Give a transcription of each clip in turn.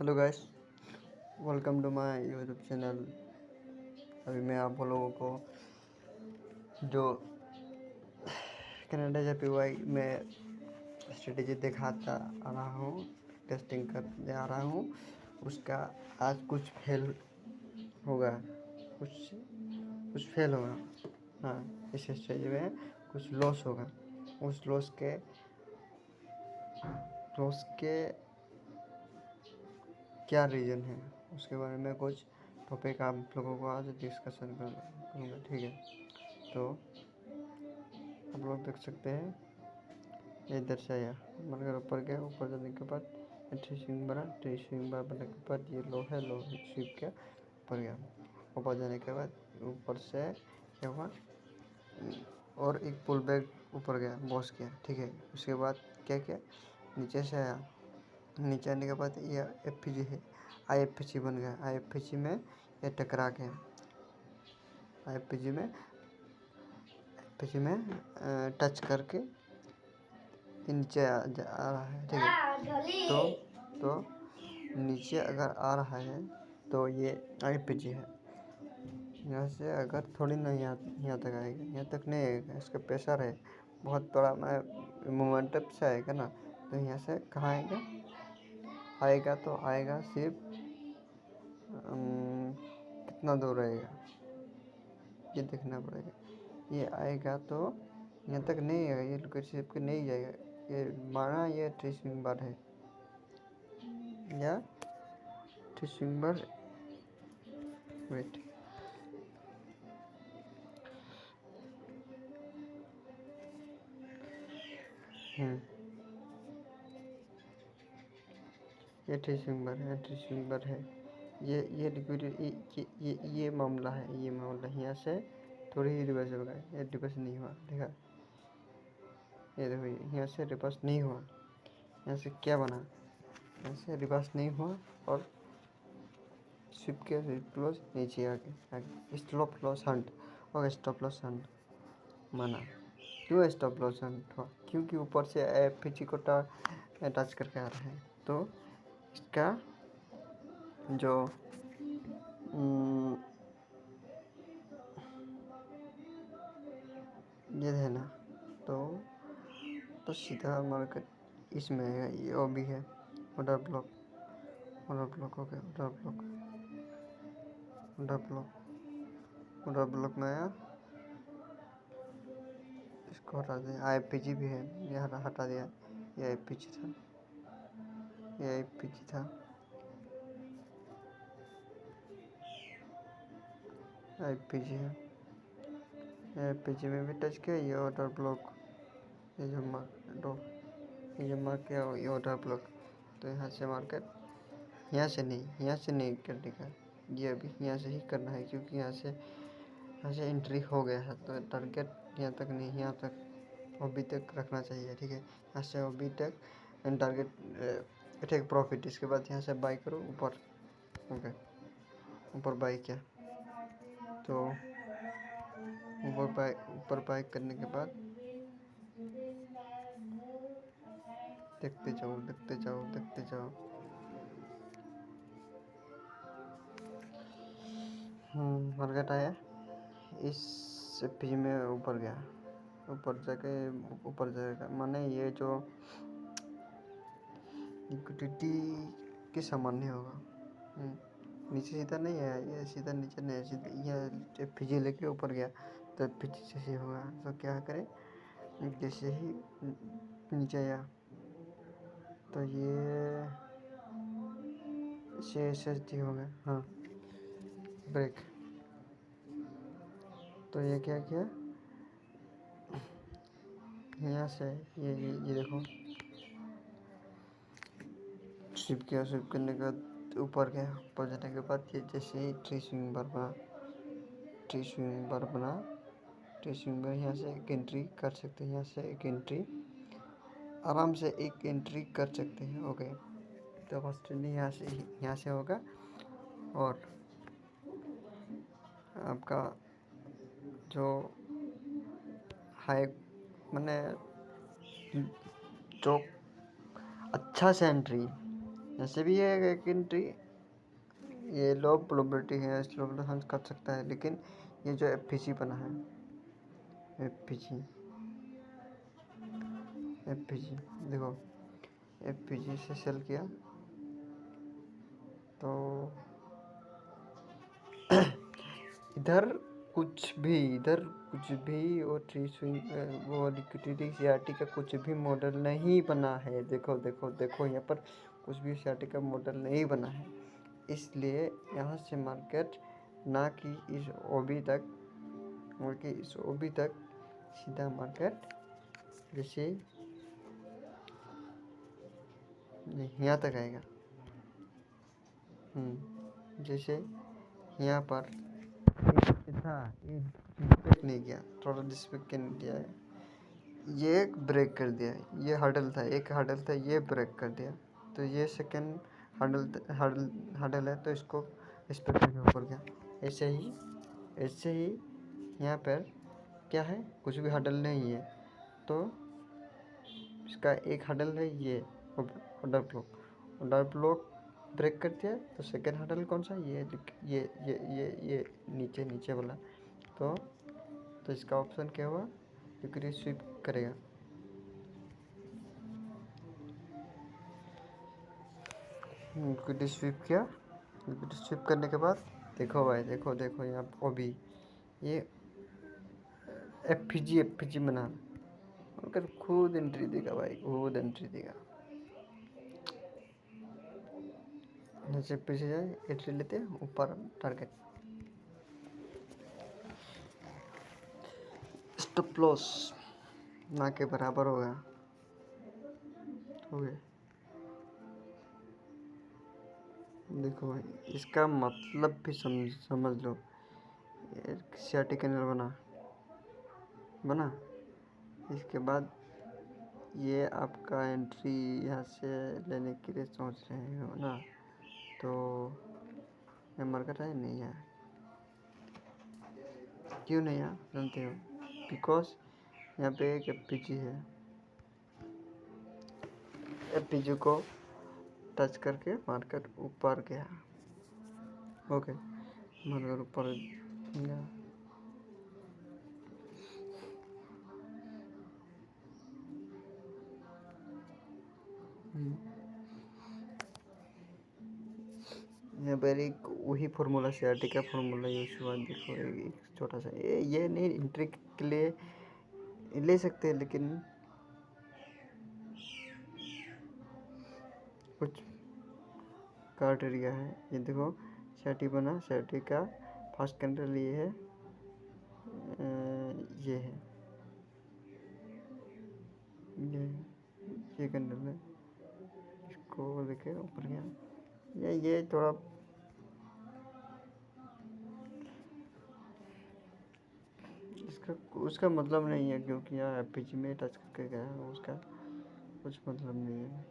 Hello guys, welcome to my YouTube channel. अभी मैं आप लोगों को जो कनाडा JPY में स्ट्रेटेजी दिखाता आ रहा हूँ, टेस्टिंग करते आ रहा हूँ, उसका आज कुछ फेल होगा, कुछ फेल होगा। हाँ, इस स्टेज में कुछ लॉस होगा। उस लॉस के क्या रीज़न है, उसके बारे में कुछ टॉपिक आप लोगों को आज डिस्कशन करूँगा। ठीक है, तो आप लोग देख सकते हैं ये दर्शाया बनकर ऊपर गया। ऊपर जाने के बाद ट्रेसिंग बार बनने के बाद ये लो शिप के ऊपर गया। ऊपर जाने के बाद ऊपर से क्या हुआ, और एक पुल बैक ऊपर गया, बॉस गया। ठीक है, उसके बाद क्या किया, नीचे से आया। नीचे आने के बाद ये FPG है, IFPG बन गया। IFPG में ये टकरा गया। IFPG में टच करके नीचे आ रहा है। ठीक है, तो नीचे अगर आ रहा है तो ये IFPG है। यहाँ से अगर थोड़ी ना यहाँ तक आएगा, यहाँ तक नहीं आएगा। इसका प्रेशर है बहुत बड़ा, मैं मोमेंटम से आएगा ना, तो यहाँ से कहाँ आएगा तो आएगा सिर्फ कितना दूर रहेगा ये देखना पड़ेगा। ये आएगा तो यहाँ तक नहीं आएगा, ये लोकेशन के नहीं जाएगा। ये माना ये ट्रेसिंग बार है या ट्रेसिंग बार। वेट, ये ट्रेसिंग बार है। ये लिक्विड ये मामला है। यहाँ से थोड़ी ही रिवर्स होगा, ये रिवर्स नहीं हुआ। देखा, ये देखो, यहाँ से रिवर्स नहीं हुआ। यहाँ से क्या बना, यहाँ से रिवर्स नहीं हुआ और शिप के क्लोज नीचे आगे स्टॉप लॉस हंट और स्टॉप लॉस हंट माना। क्यों स्टॉप लॉस हंट हुआ? क्योंकि ऊपर से FPG को टच करके आ रहा है। तो इसका जो ये है ना, तो सीधा मार्केट इसमें है। ये वो भी है ऑर्डर ब्लॉक हो गया। ऑर्डर ब्लॉक में आया, इसको हटा दिया। IFPG भी है, ये हटा दिया। ये IFPG था, IFPG है। IFPG में भी टच किया। ये ऑर्डर ब्लॉक, ये जो मार्क किया, ये ऑर्डर ब्लॉक। तो यहाँ से मार्केट, यहाँ से नहीं करने का, ये अभी यहाँ से ही करना है, क्योंकि यहाँ से एंट्री हो गया है। तो टारगेट यहाँ तक नहीं, यहाँ तक अभी तक रखना चाहिए। ठीक है, यहाँ से अभी तक टारगेट टेक प्रॉफिट। इसके बाद यहाँ से बाई करो ऊपर। ओके, ऊपर बाई किया तो ऊपर बाई करने के बाद देखते जाओ। मार्केट आया, इस FPG में ऊपर गया। ऊपर जाएगा माने ये जो लिक्विडिटी के समान नहीं होगा। नीचे सीधा नहीं है, ये सीधा नीचे नहीं है, सीधा ये FPG लेके ऊपर गया तो FPG जैसे होगा। तो क्या करें, जैसे ही नीचे आया तो ये SSD हो गया। हाँ, ब्रेक। तो ये क्या किया, यहाँ से ये देखो, स्विप करने के बाद ऊपर गया। ऊपर जाने के बाद ये जैसे ही ट्रेसिंग बार बना, यहाँ से एक एंट्री कर सकते हैं। यहाँ से एक एंट्री आराम से कर सकते हैं। ओके, तो फर्स्ट यहाँ से होगा, और आपका जो हाई मैंने जो अच्छा से एंट्री ऐसे भी है एक एंट्री, ये लो प्रोबेबिलिटी है, स्लो हम कर सकता है, लेकिन ये जो एफ बना है, एफ देखो, एफ से सेल किया तो इधर कुछ भी और ट्री स्विंग वो लिक्विडिटी सीआरटी का कुछ भी मॉडल नहीं बना है। देखो देखो देखो, यहाँ पर कुछ भी सीआरटी का मॉडल नहीं बना है, इसलिए यहाँ से मार्केट ना कि इस ओबी तक, बल्कि इस ओबी तक सीधा मार्केट जैसे यहाँ तक आएगा। जैसे यहाँ पर था, ये डिस्पेक्ट नहीं किया, थोड़ा डिस्पेक्ट नहीं किया है, ये ब्रेक कर दिया, ये हर्डल था, एक हर्डल था, ये ब्रेक कर दिया, तो ये सेकंड हर्डल है, तो इसको रिस्पेक्ट करके ऊपर गया। ऐसे ही यहाँ पर क्या है, कुछ भी हर्डल नहीं है, तो इसका एक हर्डल है, ये ऑर्डर ब्लॉक ब्रेक कर दिया, तो सेकंड हर्डल कौन सा, ये नीचे वाला, तो इसका ऑप्शन क्या हुआ, लिक्विडिटी स्वीप करेगा। लिक्विडिटी स्वीप किया, लिक्विडिटी स्वीप करने के बाद देखो भाई, देखो यहाँ ओबी, ये एफ बना, अगर खुद एंट्री देगा भाई, खुद एंट्री देगा। नीचे पीछे जाए, एंट्री लेते हैं, ऊपर टारगेट, स्टॉप लॉस ना के बराबर हो गया, देखो भाई, इसका मतलब भी समझ लो, सीआरटी कैंडल बना, इसके बाद ये आपका एंट्री यहाँ से लेने के लिए सोच रहे हो ना, तो ये मार्केट है नहीं है, क्यों नहीं है जानते हो, बिकॉज यहाँ पे एक एफ है, एफ को टच करके मार्केट ऊपर गया, ओके, मार्केट ऊपर गया, यहाँ पर एक वही फार्मूला सीआरटी का फार्मूला यूज हुआ, देखो एक छोटा सा, ये नहीं एंट्री के लिए ले सकते हैं, लेकिन कुछ कार्ट एरिया है, ये देखो सीआरटी बना, सीआरटी का फर्स्ट कैंडल ये है, ये है, ये कैंडल है, इसको लेके ऊपर गया, ये थोड़ा उसका मतलब नहीं है, क्योंकि यहाँ एफ में टच करके गया है, उसका कुछ मतलब नहीं है।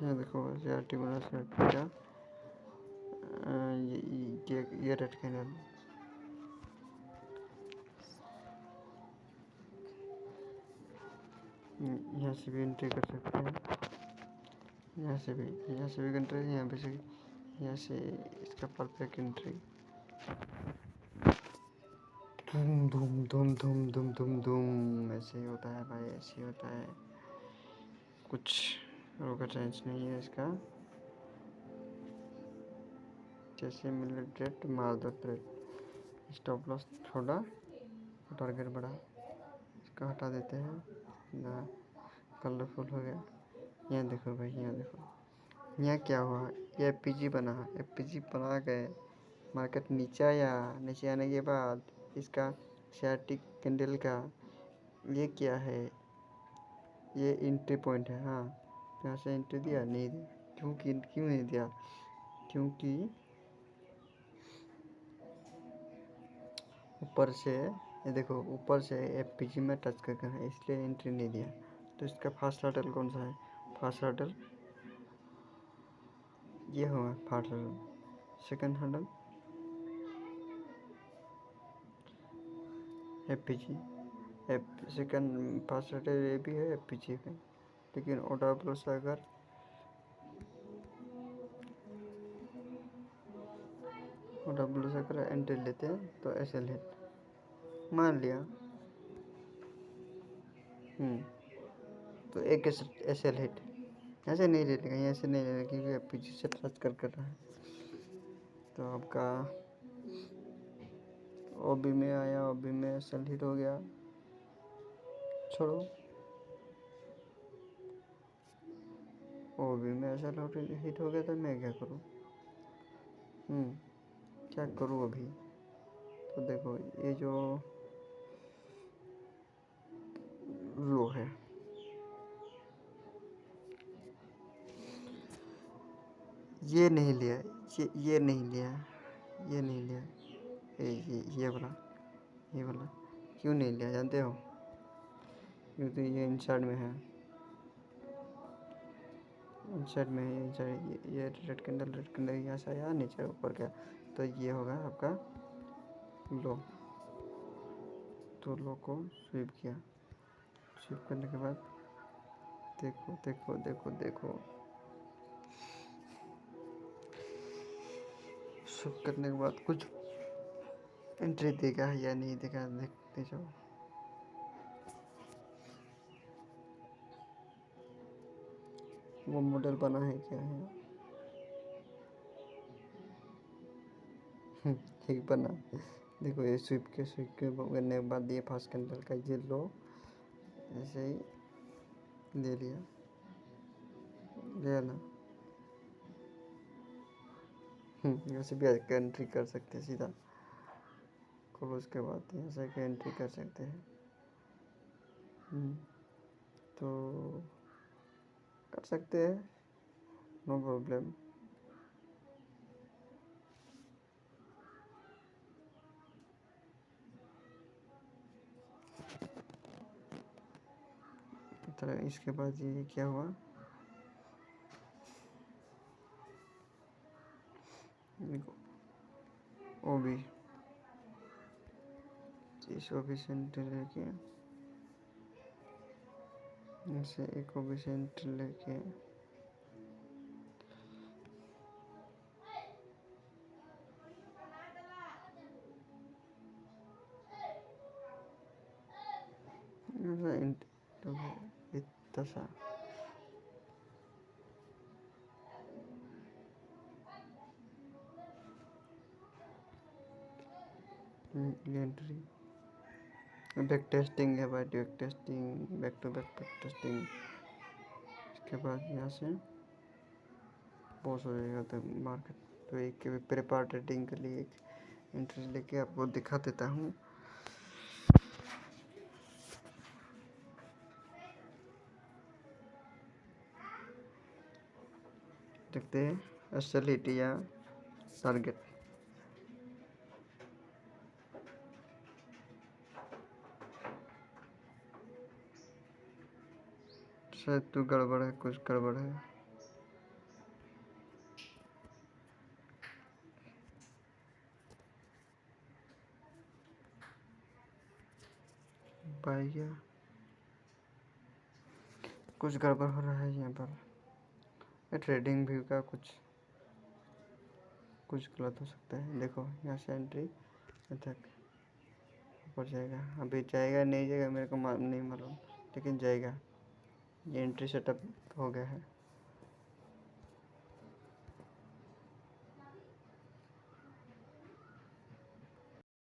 ये देखो सीआरटी बना, सीआरटी का ये रेड कैंडल, यहाँ से भी एंट्री कर सकते हैं, यहाँ से भी एंट्री, यहाँ से इसका परफेक्ट एंट्री, धूम धूम धूम धूम धूम धूम धूम, ऐसे ही होता है भाई, ऐसे ही होता है, कुछ रॉकेट साइंस नहीं है इसका, जैसे मिले ट्रेड मार दो ट्रेड, स्टॉप लॉस छोड़ा, टारगेट बढ़ा, इसका हटा देते हैं ना, कलरफुल हो गया। यहाँ देखो भाई, यहाँ देखो, यहाँ क्या हुआ, ये एफ बना गए, मार्केट नीचे आया, नीचे आने के बाद इसका सीआरटी कैंडल का ये क्या है, ये एंट्री पॉइंट है, हाँ, यहाँ से एंट्री दिया नहीं दिया, क्यों नहीं दिया, क्योंकि ऊपर से, ये देखो ऊपर से एफ में टच करके है, इसलिए एंट्री नहीं दिया, तो इसका फास्ट हर्डल कौन सा है, फास्ट हर्डल ये होगा, fast hurdle, second hurdle FPG, second first rated ये भी है, FPG है, लेकिन OW से अगर OW से अगर एंट्री लेते हैं तो SL हिट मान लिया, तो एक SL हिट ऐसे नहीं ले लेगा, ऐसे नहीं ले लेगा क्योंकि FPG से टच कर रहा है। तो आपका OB में आया, OB में SL हिट हो गया, छोड़ो, OB में SL हिट हो गया तो मैं क्या करूँ? क्या करूँ अभी? तो देखो ये जो लो है, ये नहीं लिया, ये नहीं लिया, ये नहीं लिया, ये वाला क्यों नहीं लिया जानते हो? क्योंकि ये इनसाइड में है, इनसाइड में है, इनसाइड ये रेड कैंडल यहाँ से आया नीचे ऊपर गया, तो ये होगा आपका लो। तो लो को स्वीप किया, स्वीप करने के बाद देखो देखो देखो देखो, स्वीप करने के बाद कुछ एंट्री देगा या नहीं देगा देखते जाओ। वो मॉडल बना है क्या है? ठीक बना। देखो ये स्वीप के करने के बाद ये फर्स्ट कैंडल का ये लो ऐसे ही ले लिया ना, ऐसे भी एंट्री कर सकते हैं सीधा क्लोज के बाद ऐसे की एंट्री कर सकते हैं। तो कर सकते हैं, नो प्रॉब्लम। तो इसके बाद ये क्या हुआ, OB इस OB से एंट्री लेके ऐसे एक OB से एंट्री लेके इतना सा एंट्री बैक टेस्टिंग है भाई, back testing, back to back testing. इसके बाद यहाँ से पॉज हो जाएगा तो मार्केट। तो एक प्रेपर ट्रेडिंग के लिए एक एंट्री लेके आपको दिखा देता हूँ। देखते हैं SL हिट या टारगेट। शायद तो गड़बड़ है, कुछ गड़बड़ है। बाई गया, कुछ गड़बड़ हो रहा है यहाँ पर। ट्रेडिंग व्यू का कुछ गलत हो सकता है। देखो यहाँ से एंट्री तक ऊपर जाएगा, अभी जाएगा नहीं जाएगा मेरे को नहीं मालूम, लेकिन जाएगा। ये एंट्री सेटअप हो गया है।